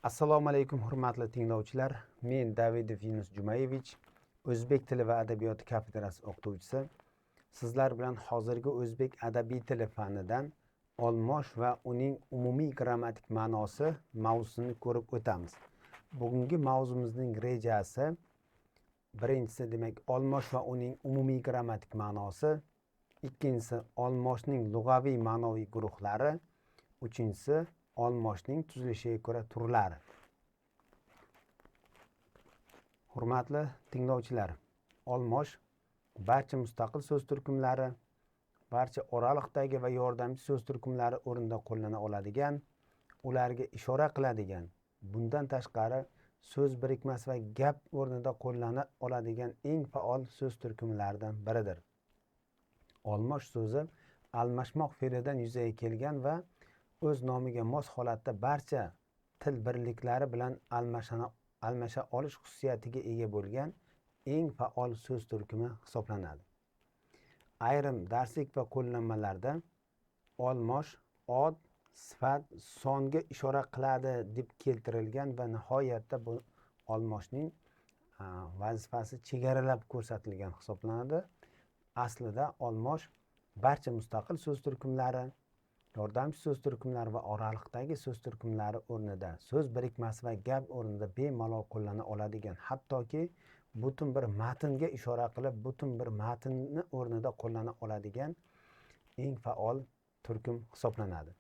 Assalomu alaykum hurmatli tinglovchilar. Men Davidov Yunus Jumayevich, O'zbek tili va adabiyoti kafedrasi o'qituvchisi. Sizlar bilan hozirgi o'zbek adabiy tili fanidan olmosh va uning umumiy grammatik ma'nosi mavzusini ko'rib o'tamiz. Bugungi mavzumizning rejasi birinchisi demak olmosh va uning umumiy grammatik ma'nosi, ikkinchisi olmoshning lug'aviy ma'noviy guruhlari, uchinchisi olmoshning tuzilishiga ko'ra turlari. Hurmatli tinglovchilar, olmosh barcha mustaqil so'z turkumlari, barcha oraliqdagi va yordamchi so'z turkumlari o'rnida qo'llana oladigan, ularga ishora qiladigan, bundan tashqari so'z birikmasi va gap o'rnida qo'llana oladigan eng faol so'z turkumlaridan biridir. Olmosh so'zi almashmoq fe'lidan yuzaga kelgan va o'z nomiga mos holatda barcha til birliklari bilan almasha olish xususiyatiga ega bo'lgan eng faol so'z turkumi hisoblanadi. Ayrim darslik va qo'llanmalarda olmosh od, sifat, songa ishora qiladi deb keltirilgan va nihoyatda bu olmoshning vazifasi chegaralab ko'rsatilgan hisoblanadi. Aslida olmosh barcha mustaqil so'z turkumlari, yordamchi so'z turkumlari va oraliqdagi so'z turkumlari o'rnida, so'z birikmasi va gap o'rnida bemalol qo'llana oladigan, hattoki butun bir matnga ishora qilib, butun bir matnni o'rnida qo'llana oladigan eng faol turkum hisoblanadi.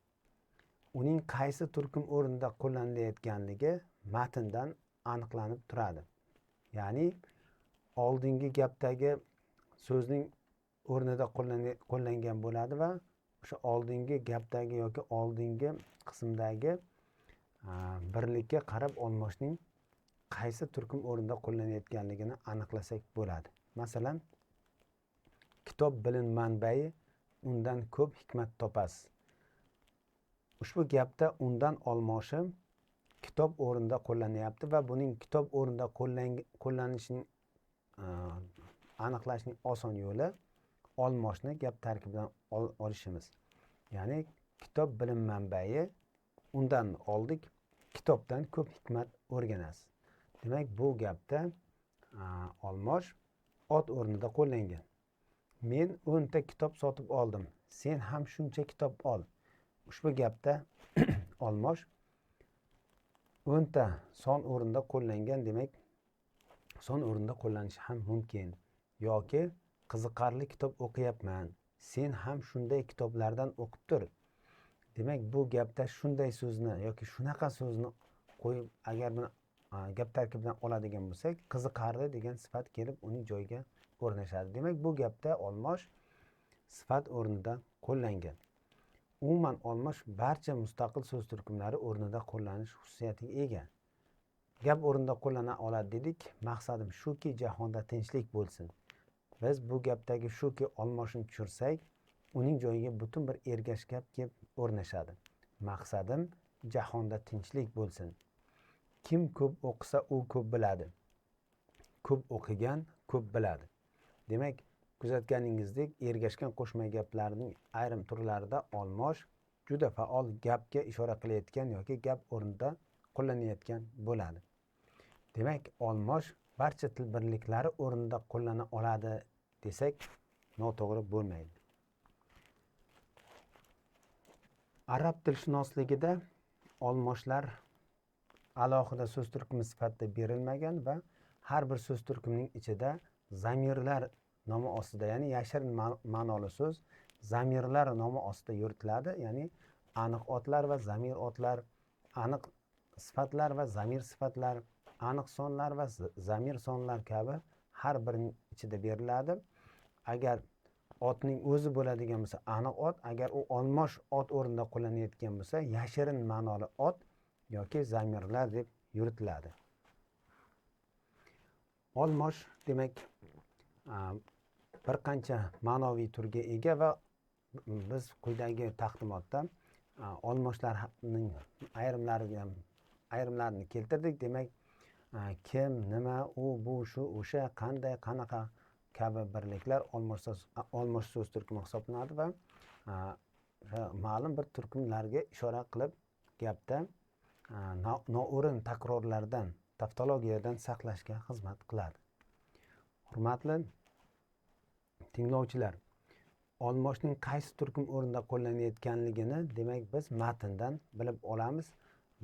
Uning qaysi turkum o'rnida qo'llanilayotganligi matndan aniqlanib turadi. Ya'ni oldingi gapdagi so'zning o'rnida qo'llangan bo'ladi va o'sha oldingi gapdagi yoki oldingi qismdagi birlikka qarab olmoshning qaysi turkum o'rnida qo'llanayotganligini aniqlasak bo'ladi. Masalan, kitob bilim manbai, undan ko'p hikmat topasiz. Ushbu gapda undan olmoshi kitob o'rnida qo'llanyapti va buning kitob o'rnida qo'llanishining aniqlashning oson yo'li olmoshni gap tarkibidan olishimiz. Ya'ni kitob bilim manbai, undan oldik, kitobdan ko'p hikmat o'rganasiz. Demak, bu gapda olmosh ot o'rnida qo'llangan. Men 10 ta kitob sotib oldim, sen ham shuncha kitob ol. Ushbu gapda olmosh 10 ta son o'rnida qo'llangan, demak son o'rnida qo'llanishi ham mumkin. Yoki qiziqarli kitob o'qiyapman, sen ham shunday kitoblardan o'qib tur. Demak, bu gapda shunday so'zni yoki shunaqa so'zni qo'yib, agar buni gap tarkibidan oladigan bo'lsak, qiziqarli degan sifat kelib uning joyiga o'rnashadi. Demak, bu gapda olmosh sifat o'rnida qo'llangan. Umuman olmosh barcha mustaqil so'z turkumlari o'rnida qo'llanish xususiyatiga ega. Gap o'rnida qo'llana oladi dedik. Maqsadim shuki, jahonda tinchlik bo'lsin. Biz bu gapdagi shuki olmoshni tushirsak, uning joyiga butun bir ergash gap kelib o'rnashadi. Maqsadim jahonda tinchlik bo'lsin. Kim ko'p o'qisa, u ko'p biladi. Ko'p o'qigan ko'p biladi. Demak, kuzatganingizdek, ergashgan qo'shma gaplarning ayrim turlarida olmosh juda faol gapga ishora qilayotgan yoki gap o'rnida qo'llanayotgan bo'ladi. Demak, olmosh barcha til birliklari o'rnida qo'llana oladi desak noto'g'ri bo'lmaydi. Arab tilshunosligida olmoshlar alohida so'z turkumi sifatida berilmagan va har bir so'z turkumining ichida zamirlar nomi ostida, ya'ni yashirin ma'noli so'z zamirlar nomi ostida yuritiladi. Ya'ni aniq otlar va zamir otlar, aniq sifatlar va zamir sifatlar, aniq sonlar va zamir sonlar kabi har birining ichida beriladi. Agar otning o'zi bo'ladigan bo'lsa aniq ot, agar u olmosh ot o'rnida qo'llanayotgan bo'lsa yashirin ma'noli ot yoki zamirlar deb yuritiladi. Olmosh demak bir qancha ma'noviy turga ega va biz quyidagi taqdimotda olmoshlarning ayrimlarini keltirdik. Demak, kim, nima, u, bu, shu, o'sha, qanday, qanaqa kabi birliklar olmosh so'z turkumi hisoblanadi va ma'lum bir turkumlarga ishora qilib gapda noo'rin takrorlardan, taftologiyadan saqlashga xizmat qiladi. Hurmatli tinglovchilar, olmoshning qaysi turkum o'rinda qo'llanayotganligini demak biz matndan bilib olamiz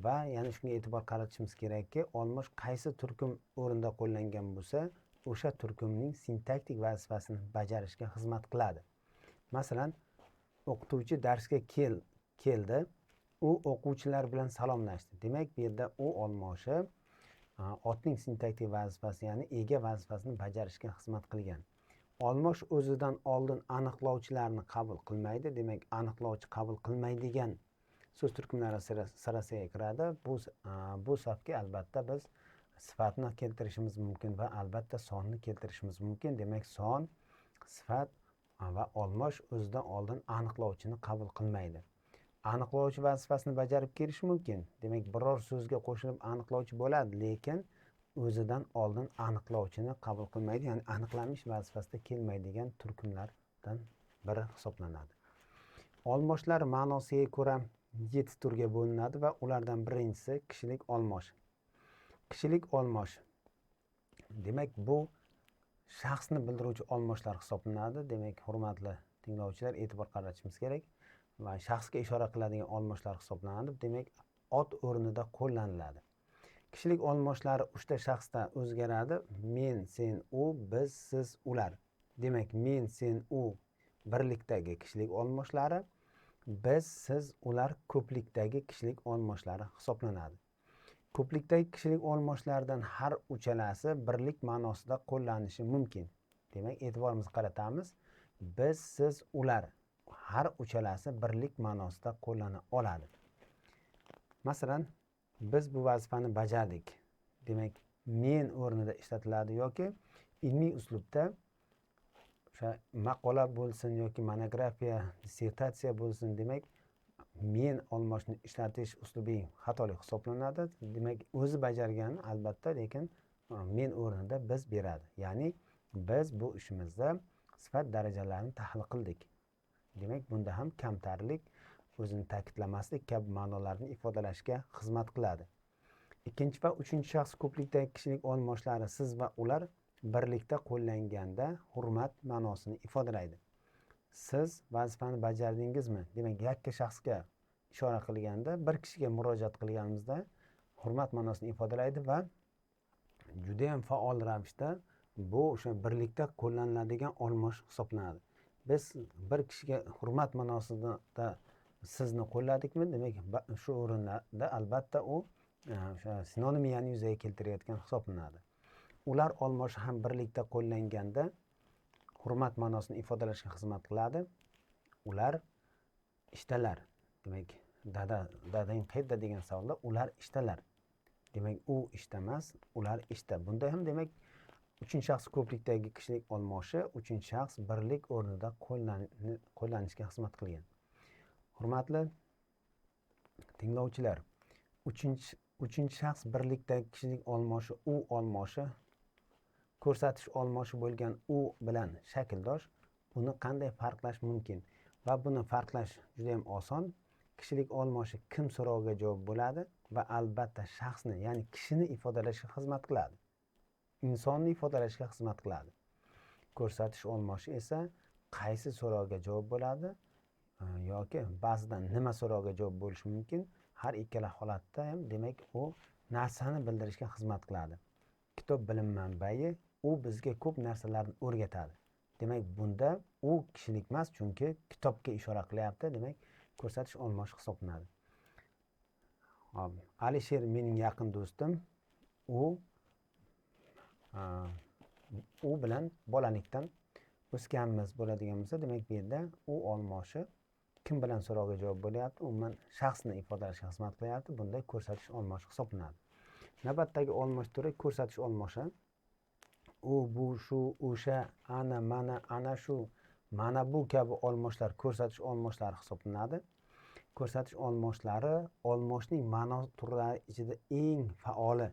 va yana shunga e'tibor qaratishimiz kerakki, olmosh qaysi turkum o'rinda qo'llangan bo'lsa, o'sha turkumning sintaktik vazifasini bajarishga xizmat qiladi. Masalan, o'qituvchi darsga keldi, u o'quvchilar bilan salomlashdi. Demak, bu yerda u olmoshi otning sintaktik vazifasi, ya'ni ega vazifasini bajarishga xizmat qilgan. Olmosh o'zidan oldin aniqlovchilarni qabul qilmaydi. Demak, aniqlovchi qabul qilmaydigan so'z turkumlari sirasiga kiradi. Bu safga albatta biz sifatni keltirishimiz mumkin va albatta sonni keltirishimiz mumkin. Demak, son, sifat va olmosh o'zidan oldin aniqlovchini qabul qilmaydi. Aniqlovchi vazifasini bajarib kelishi mumkin. Demak, biror so'zga qo'shilib aniqlovchi bo'ladi, lekin o'zidan oldin aniqlovchini qabul qilmaydi, ya'ni aniqlanish vazifasida kelmaydigan turkumlardan biri hisoblanadi. Olmoshlar ma'nosiga ko'ra 7 turga bo'linadi va ulardan birinchisi kishilik olmosh. Kishilik olmosh, demak, bu shaxsni bildiruvchi olmoshlar hisoblanadi. Demak, hurmatli tinglovchilar, e'tibor qaratishimiz kerak va shaxsga ishora qiladigan olmoshlar hisoblanadi. Demak, ot o'rnida qo'llaniladi. Kishilik olmoshlari 3 ta shaxsda o'zgaradi. Men, sen, u, biz, siz, ular. Demak, men, sen, u birlikdagi kishilik olmoshlari, biz, siz, ular ko'plikdagi kishilik olmoshlari hisoblanadi. Ko'plikdagi kishilik olmoshlardan har uchalasi birlik ma'nosida qo'llanishi mumkin. Demak, e'tiborimizni qaratamiz. Biz, siz, ular har uchalasi birlik ma'nosida qo'llana oladi. Masalan, biz bu vazifani bajardik. Demak, men o'rnida ishlatiladi yoki ilmiy uslubda o'sha maqola bo'lsin yoki monografiya, dissertatsiya bo'lsin, demak, men olmoshni ishlatish uslubiy xatolik hisoblanadi. Demak, o'zi bajargani albatta, lekin men o'rnida biz beradi. Ya'ni biz bu ishimizda sifat darajalarini tahlil qildik. Demak, bunda ham kamtarlik, o'zini ta'kidlamaslik kabi ma'nolarni ifodalashga xizmat qiladi. Ikkinchi va uchinchi shaxs ko'plikdagi kishilik olmoshlari siz va ular birlikda qo'llanganda hurmat ma'nosini ifodalaydi. Siz vazifani bajardingizmi? Demak, yakka shaxsga ishora qilganda, bir kishiga murojaat qilganimizda hurmat ma'nosini ifodalaydi va juda ham faol ravishda bu o'sha birlikda qo'llaniladigan olmosh hisoblanadi. Biz bir kishiga hurmat ma'nosida sizni qo'lladikmi? Demak, shu o'rinda albatta u o'sha sinonimiyani yuzaga keltirayotgan hisoblanadi. Ular olmoshi ham birlikda qo'llanganda hurmat ma'nosini ifodalashga xizmat qiladi. Ular ishdalar. Demak, dadang qayerda degan savolda ular ishdalar. Demak, u ishda emas, ular ishda. Bunda ham demak, uchinchi shaxs ko'plikdagi kishilik olmoshi uchinchi shaxs birlik o'rnida qo'llanishga xizmat qilgan. Hurmatli tinglovchilar, uchinchi shaxs birlikdagi kishilik olmoshi u olmoshi ko'rsatish olmoshi bo'lgan u bilan shakldosh. Buni qanday farqlash mumkin? Va buni farqlash juda ham oson. Kishilik olmoshi kim so'roviga javob bo'ladi va albatta shaxsni, ya'ni kishini ifodalashga xizmat qiladi. Insonni ifodalashga xizmat qiladi. Ko'rsatish olmoshi esa qaysi so'rovga javob bo'ladi yoki ba'zidan nima so'rovga javob bo'lishi mumkin. Har ikkala holatda ham demak u narsani bildirishga xizmat qiladi. Kitob bilim manbai, u bizga ko'p narsalarni o'rgatadi. Demak, bunda u kishilik emas, chunki kitobga ishora qilyapti. Demak, ko'rsatish olmoshi hisoblanadi. Alisher mening yaqin do'stim. U bilan bolalikdan o'sganmiz bo'ladigan bo'lsa, demak, bu yerda u olmoshi kim bilan so'rovga javob bo'lyapti? Umuman shaxsni ifodalashga xizmat qilyapti. Bunday ko'rsatish olmoshi hisoblanadi. Navbatdagi olmosh turi ko'rsatish olmoshi. U, bu, shu, o'sha, ana, mana, ana shu, mana bu kabi olmoshlar ko'rsatish olmoshlari hisoblanadi. Ko'rsatish olmoshlari olmoshning ma'no turlari ichida eng faoli.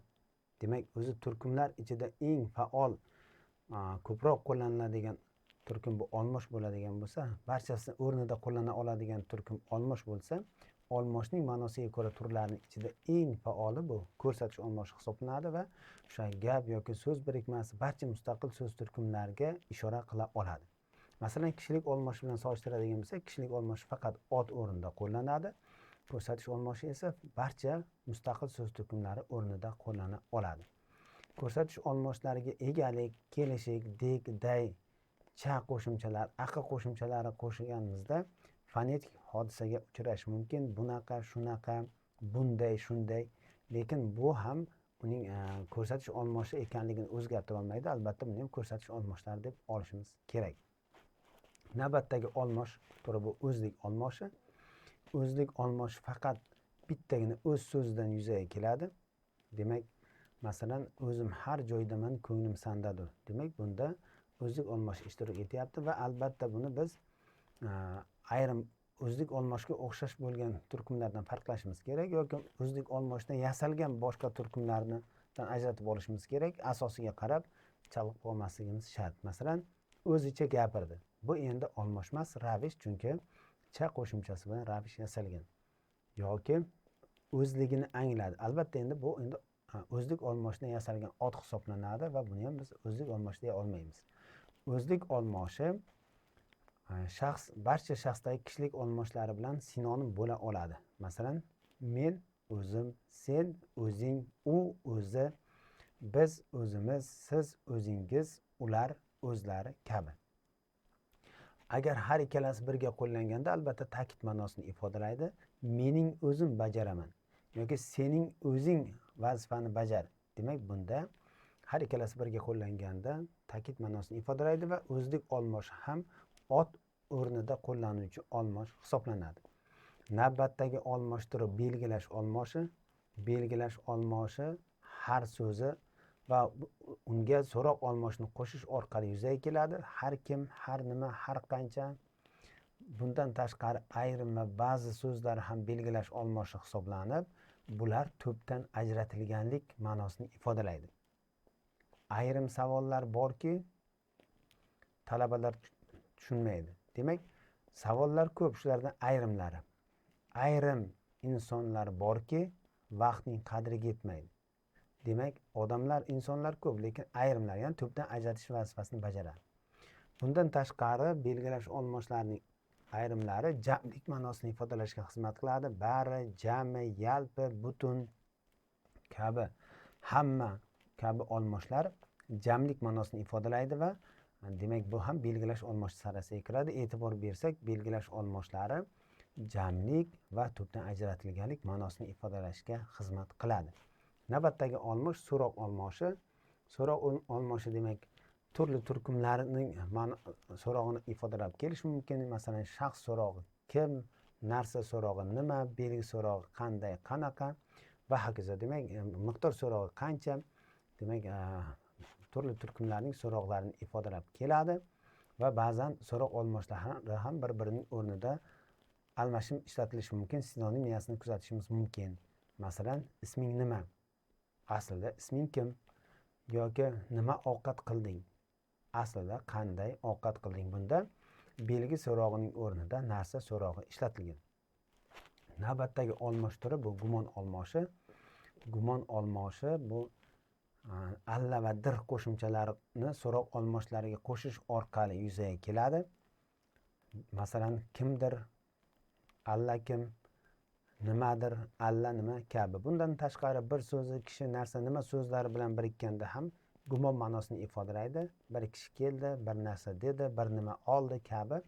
Demak, o'zi turkumlar ichida eng faol, ko'proq qo'llaniladigan turkum bu olmosh bo'ladigan bo'lsa, barchasi o'rnida qo'llana oladigan turkum olmosh bo'lsa, olmoshning ma'nosiga ko'ra turlarning ichida eng faoli bu ko'rsatish olmoshi hisoblanadi va o'sha gap yoki so'z birikmasi barcha mustaqil so'z turkumlariga ishora qila oladi. Masalan, kishilik olmosh bilan solishtiradigan bo'lsak, kishilik olmosh faqat ot o'rnida qo'llanadi. Ko'rsatish olmoshi esa barcha mustaqil so'z turkumlari o'rnida qo'llana oladi. Ko'rsatish olmoshlariga egalik, kelishik, dek, day, cha qo'shimchalar, aqa qo'shimchalari qo'shganimizda fonetik hodisaga uchrashi mumkin. Bunaqa, shunaqa, bunday, shunday. Lekin bu ham uning ko'rsatish olmoshi ekanligini o'zgartira olmaydi. Albatta, buni ham ko'rsatish olmoshlari deb olishimiz kerak. Navbatdagi olmosh turi bu o'zlik olmoshi. O'zlik olmoshi faqat bittagina o'z so'zidan yuzaga keladi. Demak, masalan, o'zim har joydaman, ko'nglim sandadir. Demak, bunda o'zlik olmosh ishtirok etyapti va albatta buni biz ayrim o'zlik olmoshga o'xshash bo'lgan turkumlardan farqlashimiz kerak yoki o'zlik olmoshdan yasalgan boshqa turkumlardan ajratib olishimiz kerak. Asosiga qarab chalg'ib qolmasligimiz shart. Masalan, o'zicha gapirdi. Bu endi olmosh emas, ravish, chunki cha qo'shimchasi bilan ravish yasalgan. Yoki o'zligini angladi. Albatta endi bu endi o'zlik olmoshdan yasalgan ot hisoblanadi va buni ham biz o'zlik olmosh deya olmaymiz. O'zlik olmoshi barcha shaxsdagi kishilik olmoshlari bilan sinonim bo'la oladi. Masalan, men, o'zim, sen, o'zing, u, o'zi, biz, o'zimiz, siz, o'zingiz, ular, o'zlari kabi. Agar har ikkalasi birga qo'llanganda albatta ta'kid ma'nosini ifodalaydi. Mening o'zim bajaraman yoki sening o'zing vazifani bajar. Demak, bunda har ikkalasi birga qo'llanganda ta'kid ma'nosini ifodalaydi va o'zlik olmosh ham ot o'rnida qo'llanuvchi olmosh hisoblanadi. Navbatdagi olmosh turi belgilash olmoshi. Belgilash olmoshi har so'zi va unga so'roq olmoshni qo'shish orqali yuzaga keladi. Har kim, har nima, har qancha. Bundan tashqari ayrim va ba'zi so'zlar ham belgilash olmoshi hisoblanib, bular to'pdan ajratilganlik ma'nosini ifodalaydi. Ayrim savollar borki, talabalar tushunmaydi. Demak, savollar ko'p, shulardan ayrimlari. Ayrim insonlar borki, vaqtning qadriga yetmaydi. Demak, odamlar, insonlar ko'p, lekin ayrimlar, ya'ni to'pdan ajratish vazifasini bajaradi. Bundan tashqari belgilash olmoshlarining ayrimlari jamlik ma'nosini ifodalashga xizmat qiladi. Bari, jami, yalpi, butun kabi, hamma kabi olmoshlar jamlik ma'nosini ifodalaydi va demak bu ham belgilash olmoshi sarasiga kiradi. E'tibor bersak, belgilash olmoshlari jamlik va to'pdan ajratilganlik ma'nosini ifodalashga xizmat qiladi. Navbatdagi olmosh so'roq olmoshi. So'roq olmoshi demak turli turkumlarining so'rog'ini ifodalab kelish mumkin. Masalan, shaxs so'rog'i kim, narsa so'rog'i nima, belgi so'rog'i qanday, qanaqa va hokazo. Demak, miqdor so'rog'i qancha. Demak, turli turkumlarning so'roqlarini ifodalab keladi va ba'zan so'roq olmoshlari ham bir-birining o'rnida almashim ishlatilishi mumkin. Sinonimiyasini kuzatishimiz mumkin. Masalan, isming nima? Aslida isming kim? Yoki nima ovqat qilding? Aslida qanday ovqat qilding? Bunda belgi so'rog'ining o'rnida narsa so'rog'i ishlatilgan. Navbatdagi olmosh turi bu gumon olmoshi. Gumon olmoshi bu alla va dir qo'shimchalarini so'roq olmoshlariga qo'shish orqali yuzaga keladi. Masalan, kimdir, alla kim, nimadir, alla nima kabi. Bundan tashqari bir so'zi, kishi, narsa, nima so'zlari bilan birikkanda ham gumon ma'nosini ifodalaydi. Bir kishi keldi, bir narsa dedi, bir nima oldi kabi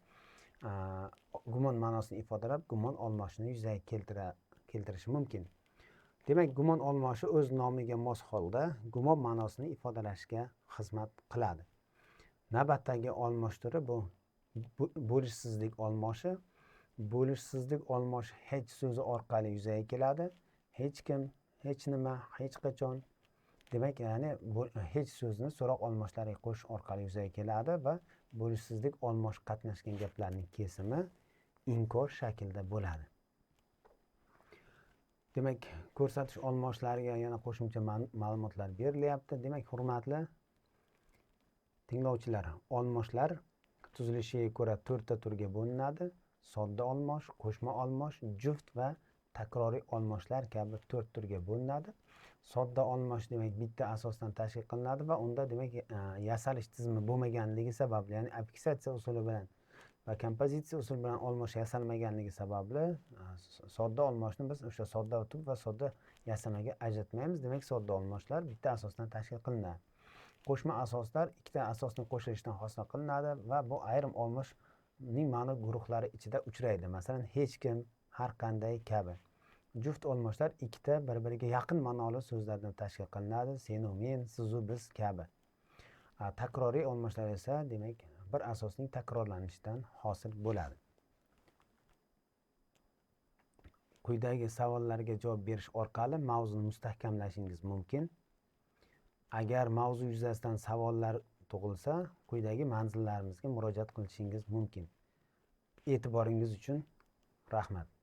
gumon ma'nosini ifodalab, gumon olmoshini yuzaga keltirishi mumkin. Demak, gumon olmoshi o'z nomiga mos holda gumon ma'nosini ifodalashga xizmat qiladi. Navbatdagi olmosh turi bu bo'lishsizlik olmoshi. Bo'lishsizlik olmoshi hech so'zi orqali yuzaga keladi. Hech kim, hech nima, hech qachon. Demak, ya'ni hech so'zni so'roq olmoshlariga qo'shish orqali yuzaga keladi va bo'lishsizlik olmosh qatnashgan gaplarning kesimi inkor shaklda bo'ladi. Demak, ko'rsatish olmoshlariga yana qo'shimcha ma'lumotlar berilyapti. Demak, hurmatli tinglovchilar, olmoshlar tuzilishiga ko'ra 4 ta turga bo'linadi. Sodda olmosh, qo'shma olmosh, juft va takroriy olmoshlar kabi 4 turga bo'linadi. Sodda olmosh demak bitta asosdan tashkil qilinadi va unda demak yasalish tizimi bo'lmaganligi sababli, ya'ni apfiksiatsiya usuli bilan va kompozitsiya usuli bilan olmosh yasalmaganligi sababli sodda olmoshni biz o'sha sodda tub va sodda yasamaga ajratmaymiz. Demak, sodda olmoshlar bitta asosdan tashkil qilinadi. Qo'shma asoslar ikkita asosning qo'shilishidan hosil qilinadi va bu ayrim olmoshning ma'no guruhlari ichida uchraydi. Masalan, hech kim, har qanday kabi. Juft olmoshlar ikkita bir-biriga yaqin ma'noli so'zlardan tashkil qilinadi. Senu men, sizu biz kabi. Takroriy olmoshlar esa demak bir asosning takrorlanishidan hosil bo'ladi. Quyidagi savollarga javob berish orqali mavzuni mustahkamlashingiz mumkin. Agar mavzu yuzasidan savollar tug'ilsa, quyidagi manzillarimizga murojaat qilishingiz mumkin. E'tiboringiz uchun rahmat.